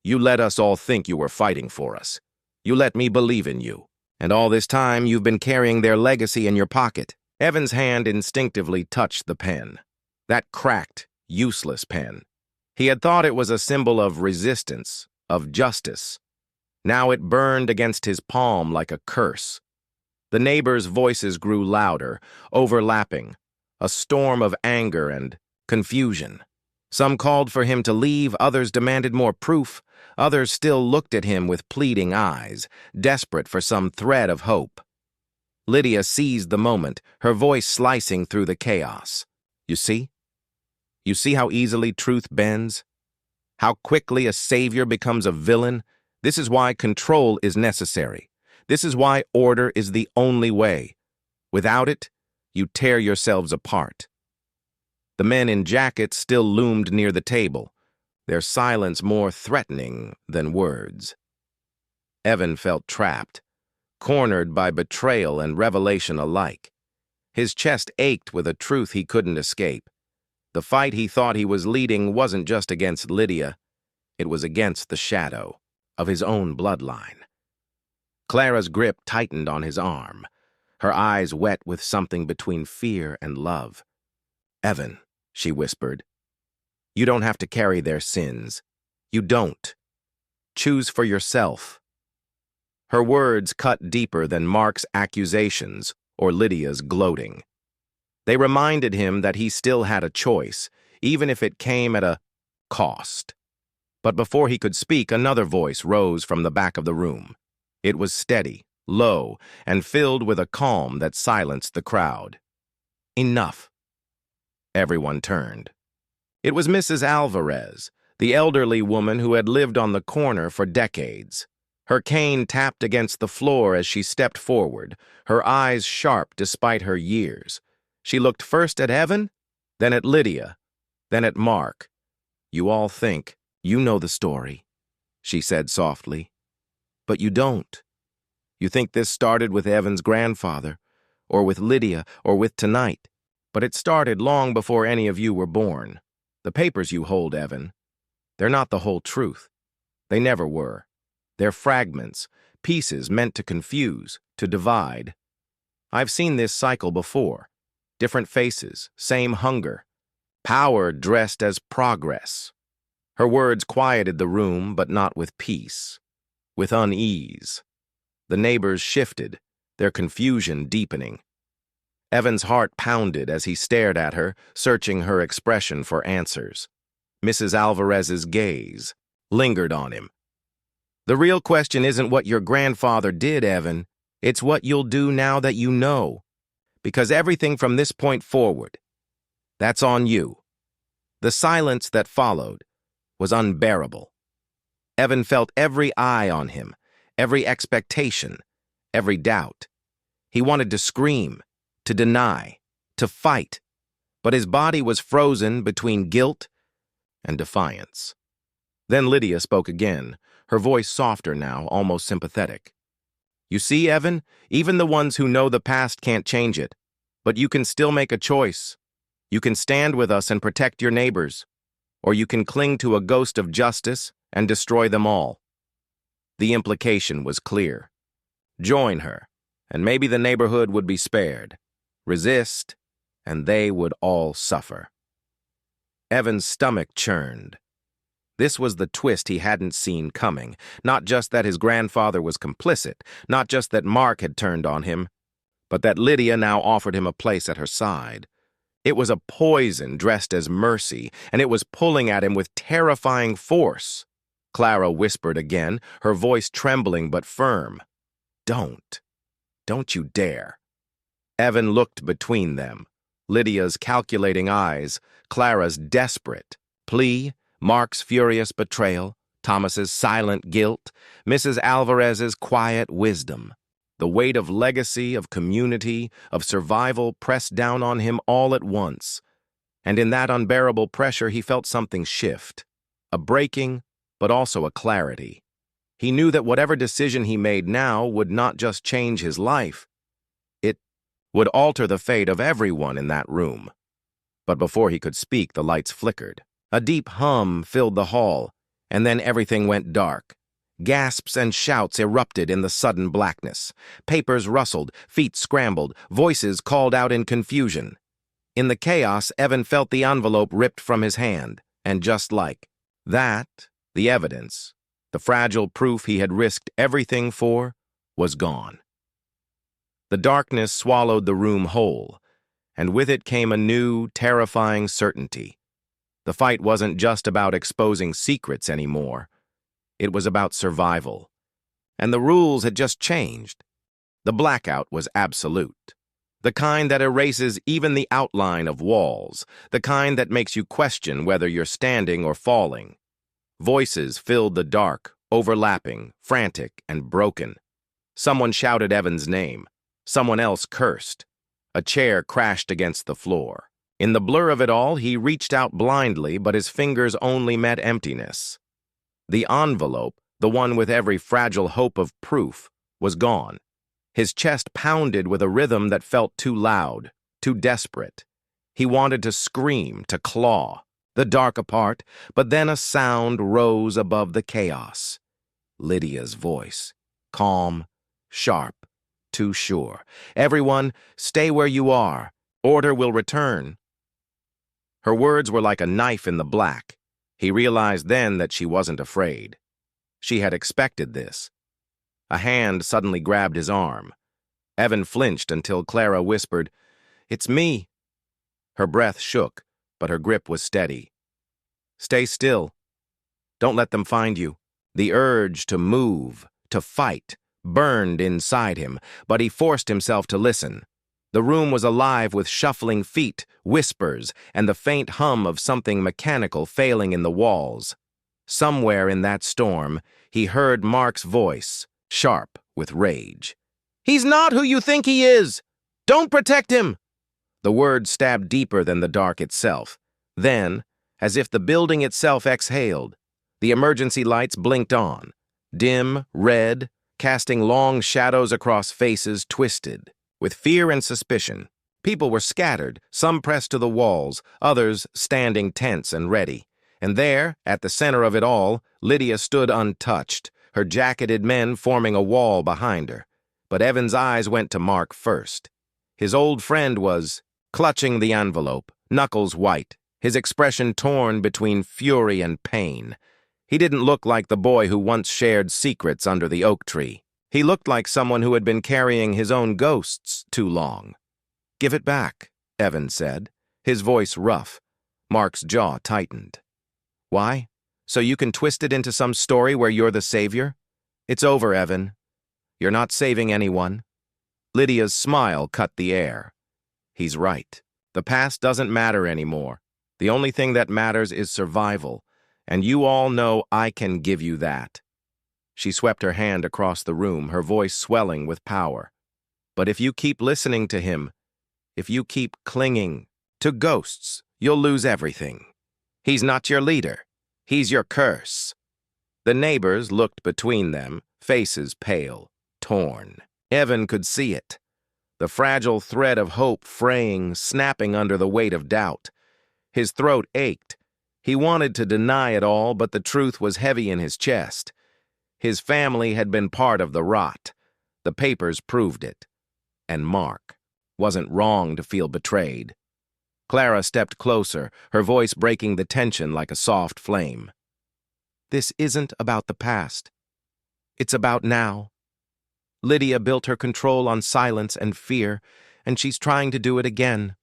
"You let us all think you were fighting for us. You let me believe in you. And all this time you've been carrying their legacy in your pocket." Evan's hand instinctively touched the pen. That cracked, useless pen. He had thought it was a symbol of resistance, of justice. Now it burned against his palm like a curse. The neighbors' voices grew louder, overlapping, a storm of anger and confusion. Some called for him to leave, others demanded more proof, others still looked at him with pleading eyes, desperate for some thread of hope. Lydia seized the moment, her voice slicing through the chaos. "You see? You see how easily truth bends? How quickly a savior becomes a villain? This is why control is necessary. This is why order is the only way. Without it, you tear yourselves apart." The men in jackets still loomed near the table, their silence more threatening than words. Evan felt trapped, cornered by betrayal and revelation alike. His chest ached with a truth he couldn't escape. The fight he thought he was leading wasn't just against Lydia, it was against the shadow of his own bloodline. Clara's grip tightened on his arm, her eyes wet with something between fear and love. "Evan," she whispered, "you don't have to carry their sins. You don't. Choose for yourself." Her words cut deeper than Mark's accusations or Lydia's gloating. They reminded him that he still had a choice, even if it came at a cost. But before he could speak, another voice rose from the back of the room. It was steady, low, and filled with a calm that silenced the crowd. Enough. Everyone turned. It was Mrs. Alvarez, the elderly woman who had lived on the corner for decades. Her cane tapped against the floor as she stepped forward, her eyes sharp despite her years. She looked first at Evan, then at Lydia, then at Mark. "You all think you know the story," she said softly. "But you don't. You think this started with Evan's grandfather, or with Lydia, or with tonight. But it started long before any of you were born. The papers you hold, Evan, they're not the whole truth. They never were. They're fragments, pieces meant to confuse, to divide. I've seen this cycle before. Different faces, same hunger. Power dressed as progress." Her words quieted the room, but not with peace. With unease. The neighbors shifted, their confusion deepening. Evan's heart pounded as he stared at her, searching her expression for answers. Mrs. Alvarez's gaze lingered on him. "The real question isn't what your grandfather did, Evan. It's what you'll do now that you know. Because everything from this point forward, that's on you." The silence that followed was unbearable. Evan felt every eye on him, every expectation, every doubt. He wanted to scream, to deny, to fight, but his body was frozen between guilt and defiance. Then Lydia spoke again, her voice softer now, almost sympathetic. "You see, Evan, even the ones who know the past can't change it, but you can still make a choice. You can stand with us and protect your neighbors, or you can cling to a ghost of justice and destroy them all." The implication was clear. Join her, and maybe the neighborhood would be spared. Resist, and they would all suffer. Evan's stomach churned. This was the twist he hadn't seen coming. Not just that his grandfather was complicit, not just that Mark had turned on him, but that Lydia now offered him a place at her side. It was a poison dressed as mercy, and it was pulling at him with terrifying force. Clara whispered again, her voice trembling but firm. "Don't. Don't you dare." Evan looked between them, Lydia's calculating eyes, Clara's desperate plea, Mark's furious betrayal, Thomas's silent guilt, Mrs. Alvarez's quiet wisdom. The weight of legacy, of community, of survival pressed down on him all at once. And in that unbearable pressure he felt something shift. A breaking, but also a clarity. He knew that whatever decision he made now would not just change his life. It would alter the fate of everyone in that room. But before he could speak, the lights flickered. A deep hum filled the hall, and then everything went dark. Gasps and shouts erupted in the sudden blackness. Papers rustled, feet scrambled, voices called out in confusion. In the chaos, Evan felt the envelope ripped from his hand, and just like that, the evidence, the fragile proof he had risked everything for, was gone. The darkness swallowed the room whole, and with it came a new, terrifying certainty. The fight wasn't just about exposing secrets anymore. It was about survival. And the rules had just changed. The blackout was absolute. The kind that erases even the outline of walls. The kind that makes you question whether you're standing or falling. Voices filled the dark, overlapping, frantic, and broken. Someone shouted Evan's name. Someone else cursed. A chair crashed against the floor. In the blur of it all, he reached out blindly, but his fingers only met emptiness. The envelope, the one with every fragile hope of proof, was gone. His chest pounded with a rhythm that felt too loud, too desperate. He wanted to scream, to claw, the dark apart, but then a sound rose above the chaos. Lydia's voice, calm, sharp, too sure. "Everyone, stay where you are. Order will return." Her words were like a knife in the black. He realized then that she wasn't afraid. She had expected this. A hand suddenly grabbed his arm. Evan flinched until Clara whispered, "It's me." Her breath shook, but her grip was steady. "Stay still. Don't let them find you." The urge to move, to fight, burned inside him, but he forced himself to listen. The room was alive with shuffling feet, whispers, and the faint hum of something mechanical failing in the walls. Somewhere in that storm, he heard Mark's voice, sharp with rage. "He's not who you think he is! Don't protect him!" The words stabbed deeper than the dark itself. Then, as if the building itself exhaled, the emergency lights blinked on, dim, red, casting long shadows across faces twisted. With fear and suspicion, people were scattered, some pressed to the walls, others standing tense and ready. And there, at the center of it all, Lydia stood untouched, her jacketed men forming a wall behind her. But Evan's eyes went to Mark first. His old friend was clutching the envelope, knuckles white, his expression torn between fury and pain. He didn't look like the boy who once shared secrets under the oak tree. He looked like someone who had been carrying his own ghosts too long. "Give it back," Evan said, his voice rough. Mark's jaw tightened. "Why? So you can twist it into some story where you're the savior? It's over, Evan. You're not saving anyone." Lydia's smile cut the air. He's right. The past doesn't matter anymore. The only thing that matters is survival, and you all know I can give you that. She swept her hand across the room, her voice swelling with power. "But if you keep listening to him, if you keep clinging to ghosts, you'll lose everything. He's not your leader. He's your curse." The neighbors looked between them, faces pale, torn. Evan could see it. The fragile thread of hope fraying, snapping under the weight of doubt. His throat ached. He wanted to deny it all, but the truth was heavy in his chest. His family had been part of the rot. The papers proved it. And Mark wasn't wrong to feel betrayed. Clara stepped closer, her voice breaking the tension like a soft flame. "This isn't about the past. It's about now. Lydia built her control on silence and fear, and she's trying to do it again."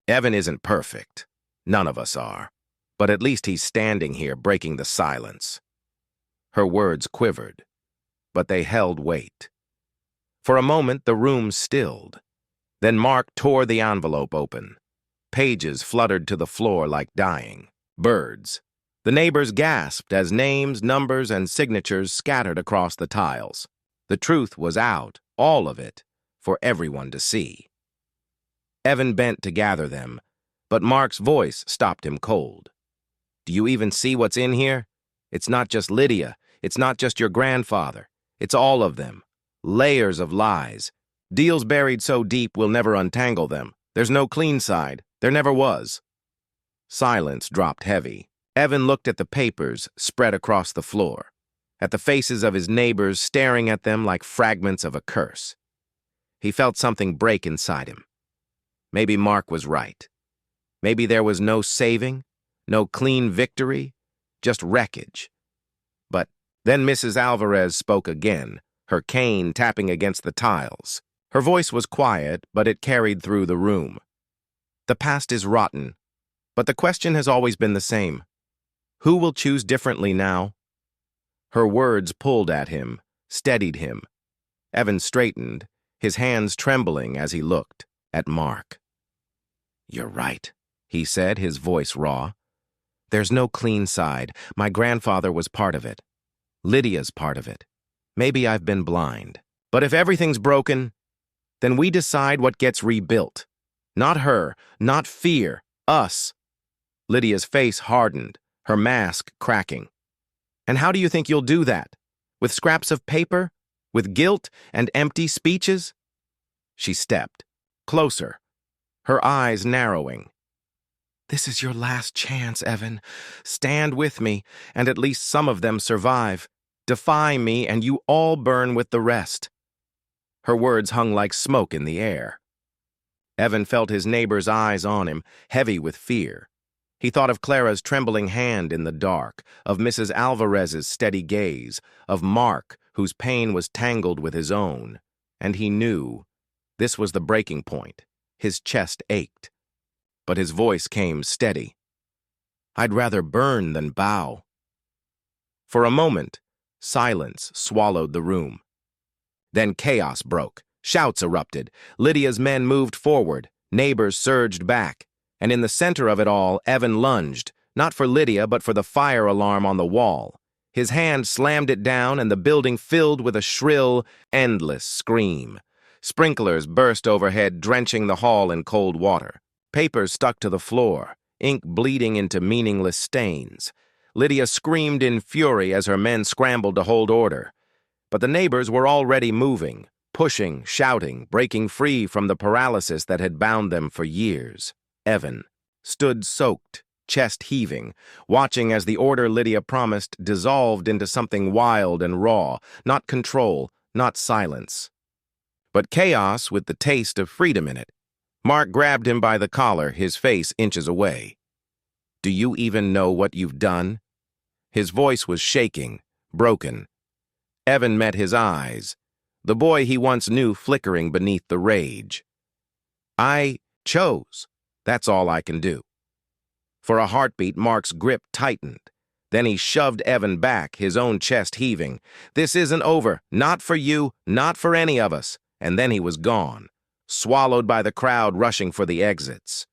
Evan isn't perfect. None of us are. But at least he's standing here breaking the silence. Her words quivered, but they held weight. For a moment, the room stilled. Then Mark tore the envelope open. Pages fluttered to the floor like dying birds. The neighbors gasped as names, numbers, and signatures scattered across the tiles. The truth was out, all of it, for everyone to see. Evan bent to gather them, but Mark's voice stopped him cold. "Do you even see what's in here? It's not just Lydia. It's not just your grandfather. It's all of them. Layers of lies. Deals buried so deep we'll never untangle them. There's no clean side. There never was." Silence dropped heavy. Evan looked at the papers spread across the floor, at the faces of his neighbors staring at them like fragments of a curse. He felt something break inside him. Maybe Mark was right. Maybe there was no saving, no clean victory, just wreckage. But then Mrs. Alvarez spoke again, her cane tapping against the tiles. Her voice was quiet, but it carried through the room. "The past is rotten, but the question has always been the same. Who will choose differently now?" Her words pulled at him, steadied him. Evan straightened, his hands trembling as he looked at Mark. "You're right," he said, his voice raw. "There's no clean side. My grandfather was part of it. Lydia's part of it. Maybe I've been blind. But if everything's broken, then we decide what gets rebuilt. Not her, not fear, us." Lydia's face hardened, her mask cracking. "And how do you think you'll do that? With scraps of paper? With guilt and empty speeches?" She stepped closer, her eyes narrowing. "This is your last chance, Evan. Stand with me, and at least some of them survive. Defy me, and you all burn with the rest." Her words hung like smoke in the air. Evan felt his neighbor's eyes on him, heavy with fear. He thought of Clara's trembling hand in the dark, of Mrs. Alvarez's steady gaze, of Mark, whose pain was tangled with his own, and he knew this was the breaking point. His chest ached, but his voice came steady. "I'd rather burn than bow." For a moment, silence swallowed the room. Then chaos broke. Shouts erupted. Lydia's men moved forward. Neighbors surged back. And in the center of it all, Evan lunged, not for Lydia, but for the fire alarm on the wall. His hand slammed it down, and the building filled with a shrill, endless scream. Sprinklers burst overhead, drenching the hall in cold water. Papers stuck to the floor, ink bleeding into meaningless stains. Lydia screamed in fury as her men scrambled to hold order. But the neighbors were already moving, pushing, shouting, breaking free from the paralysis that had bound them for years. Evan stood soaked, chest heaving, watching as the order Lydia promised dissolved into something wild and raw, not control, not silence, but chaos with the taste of freedom in it. Mark grabbed him by the collar, his face inches away. "Do you even know what you've done?" His voice was shaking, broken. Evan met his eyes, the boy he once knew flickering beneath the rage. "I chose. That's all I can do." For a heartbeat, Mark's grip tightened. Then he shoved Evan back, his own chest heaving. "This isn't over. Not for you, not for any of us." And then he was gone, swallowed by the crowd rushing for the exits.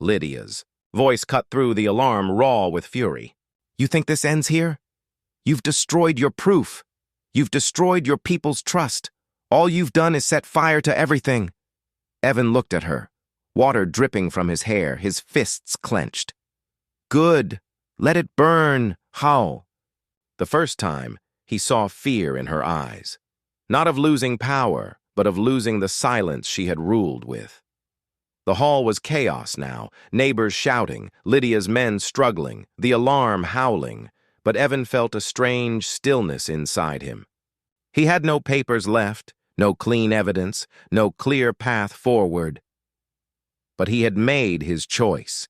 Lydia's voice cut through the alarm, raw with fury. "You think this ends here? You've destroyed your proof. You've destroyed your people's trust. All you've done is set fire to everything." Evan looked at her, water dripping from his hair, his fists clenched. "Good. Let it burn. How?" The first time, he saw fear in her eyes. Not of losing power, but of losing the silence she had ruled with. The hall was chaos now, neighbors shouting, Lydia's men struggling, the alarm howling, but Evan felt a strange stillness inside him. He had no papers left, no clean evidence, no clear path forward. But he had made his choice.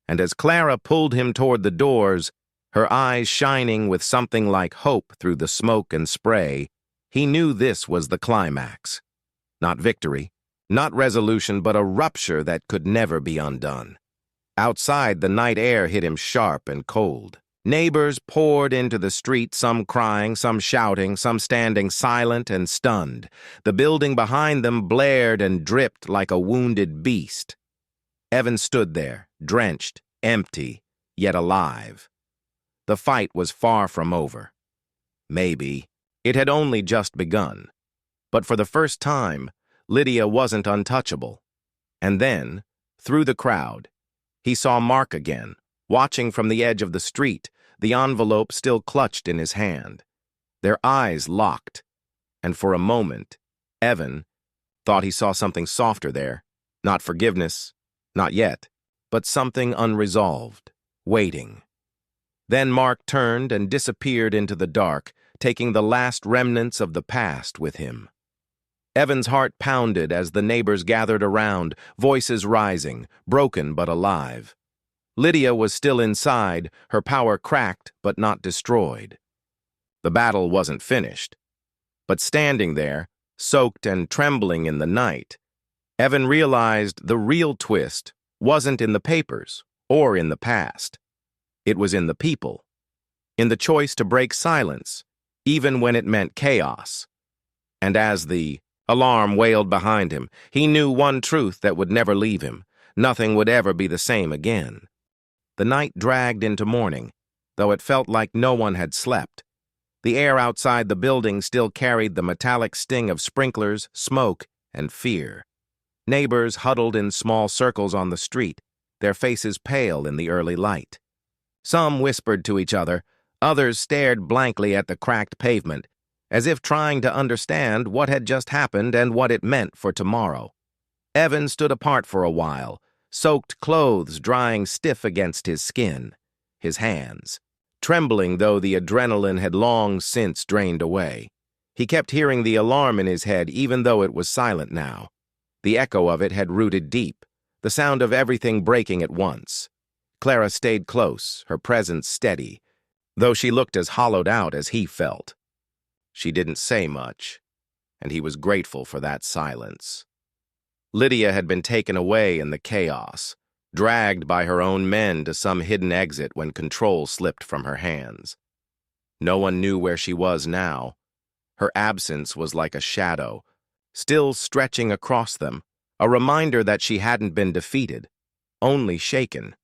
And as Clara pulled him toward the doors, her eyes shining with something like hope through the smoke and spray, he knew this was the climax. Not victory, not resolution, but a rupture that could never be undone. Outside, the night air hit him sharp and cold. Neighbors poured into the street, some crying, some shouting, some standing silent and stunned. The building behind them blared and dripped like a wounded beast. Evan stood there, drenched, empty, yet alive. The fight was far from over. Maybe it had only just begun. But for the first time, Lydia wasn't untouchable. And then, through the crowd, he saw Mark again, watching from the edge of the street, the envelope still clutched in his hand. Their eyes locked, and for a moment, Evan thought he saw something softer there. Not forgiveness, not yet, but something unresolved, waiting. Then Mark turned and disappeared into the dark, taking the last remnants of the past with him. Evan's heart pounded as the neighbors gathered around, voices rising, broken but alive. Lydia was still inside, her power cracked but not destroyed. The battle wasn't finished. But standing there, soaked and trembling in the night, Evan realized the real twist wasn't in the papers or in the past. It was in the people, in the choice to break silence, even when it meant chaos. And as the alarm wailed behind him, he knew one truth that would never leave him. Nothing would ever be the same again. The night dragged into morning, though it felt like no one had slept. The air outside the building still carried the metallic sting of sprinklers, smoke, and fear. Neighbors huddled in small circles on the street, their faces pale in the early light. Some whispered to each other, others stared blankly at the cracked pavement, as if trying to understand what had just happened and what it meant for tomorrow. Evan stood apart for a while, soaked clothes drying stiff against his skin, his hands trembling though the adrenaline had long since drained away. He kept hearing the alarm in his head even though it was silent now. The echo of it had rooted deep, the sound of everything breaking at once. Clara stayed close, her presence steady, though she looked as hollowed out as he felt. She didn't say much, and he was grateful for that silence. Lydia had been taken away in the chaos, dragged by her own men to some hidden exit when control slipped from her hands. No one knew where she was now. Her absence was like a shadow, still stretching across them, a reminder that she hadn't been defeated, only shaken.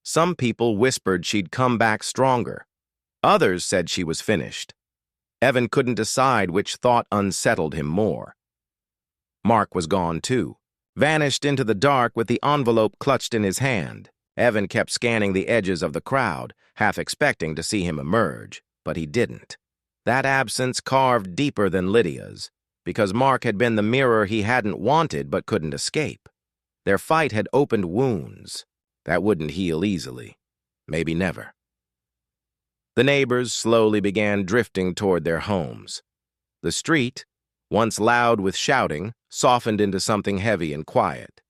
Some people whispered she'd come back stronger. Others said she was finished. Evan couldn't decide which thought unsettled him more. Mark was gone too, vanished into the dark with the envelope clutched in his hand. Evan kept scanning the edges of the crowd, half expecting to see him emerge, but he didn't. That absence carved deeper than Lydia's, because Mark had been the mirror he hadn't wanted but couldn't escape. Their fight had opened wounds that wouldn't heal easily, maybe never. The neighbors slowly began drifting toward their homes. The street, once loud with shouting, softened into something heavy and quiet.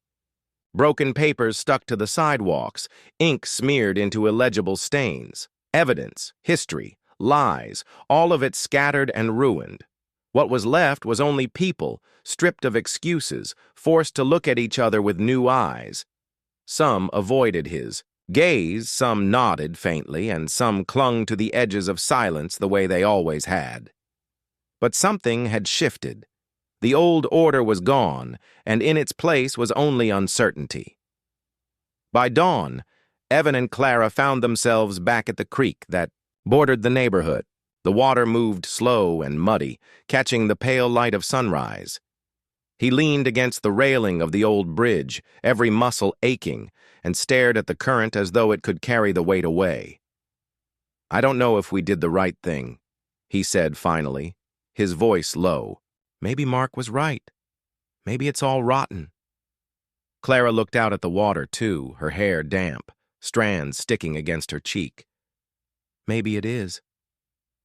Broken papers stuck to the sidewalks, ink smeared into illegible stains, evidence, history, lies, all of it scattered and ruined. What was left was only people, stripped of excuses, forced to look at each other with new eyes. Some avoided his gaze, some nodded faintly, and some clung to the edges of silence the way they always had. But something had shifted. The old order was gone, and in its place was only uncertainty. By dawn, Evan and Clara found themselves back at the creek that bordered the neighborhood. The water moved slow and muddy, catching the pale light of sunrise. He leaned against the railing of the old bridge, every muscle aching, and stared at the current as though it could carry the weight away. "I don't know if we did the right thing," he said finally, his voice low. "Maybe Mark was right. Maybe it's all rotten." Clara looked out at the water, too, her hair damp, strands sticking against her cheek. "Maybe it is.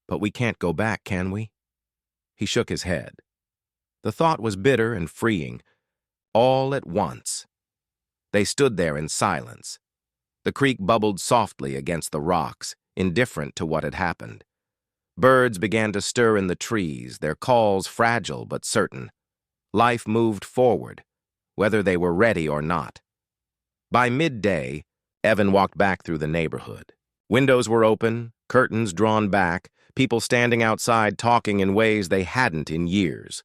But we can't go back, can we?" He shook his head. The thought was bitter and freeing, all at once. They stood there in silence. The creek bubbled softly against the rocks, indifferent to what had happened. Birds began to stir in the trees, their calls fragile but certain. Life moved forward, whether they were ready or not. By midday, Evan walked back through the neighborhood. Windows were open, curtains drawn back, people standing outside talking in ways they hadn't in years.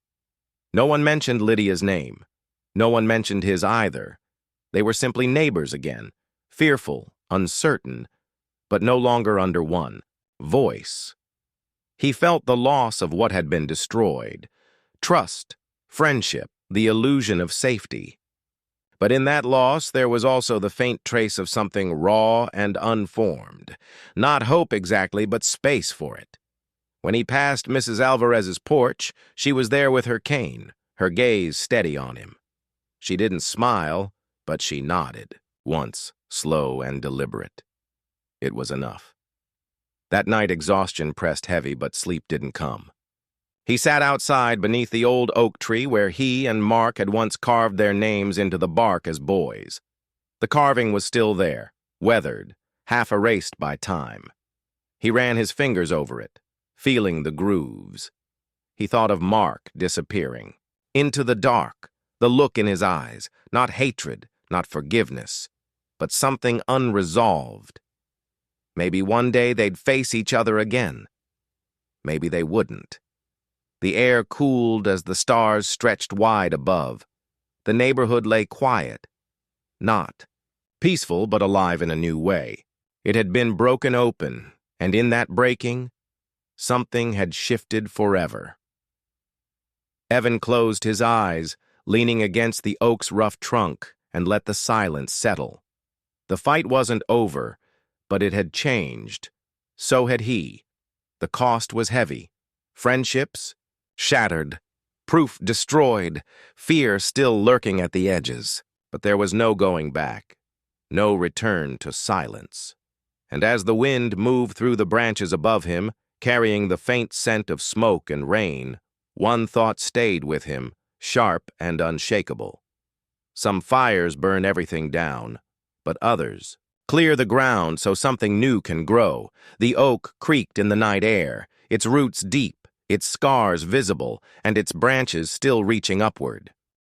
No one mentioned Lydia's name. No one mentioned his either. They were simply neighbors again, fearful, uncertain, but no longer under one voice. He felt the loss of what had been destroyed. Trust, friendship, the illusion of safety. But in that loss, there was also the faint trace of something raw and unformed. Not hope exactly, but space for it. When he passed Mrs. Alvarez's porch, she was there with her cane, her gaze steady on him. She didn't smile, but she nodded, once slow and deliberate. It was enough. That night exhaustion pressed heavy, but sleep didn't come. He sat outside beneath the old oak tree where he and Mark had once carved their names into the bark as boys. The carving was still there, weathered, half erased by time. He ran his fingers over it, feeling the grooves. He thought of Mark disappearing. Into the dark, the look in his eyes, not hatred, not forgiveness, but something unresolved. Maybe one day they'd face each other again. Maybe they wouldn't. The air cooled as the stars stretched wide above. The neighborhood lay quiet. Not peaceful, but alive in a new way. It had been broken open, and in that breaking, something had shifted forever. Evan closed his eyes, leaning against the oak's rough trunk, and let the silence settle. The fight wasn't over, but it had changed. So had he. The cost was heavy. Friendships shattered, proof destroyed, fear still lurking at the edges. But there was no going back, no return to silence. And as the wind moved through the branches above him, carrying the faint scent of smoke and rain, one thought stayed with him, sharp and unshakable. Some fires burn everything down, but others clear the ground so something new can grow. The oak creaked in the night air, its roots deep, its scars visible and its branches still reaching upward.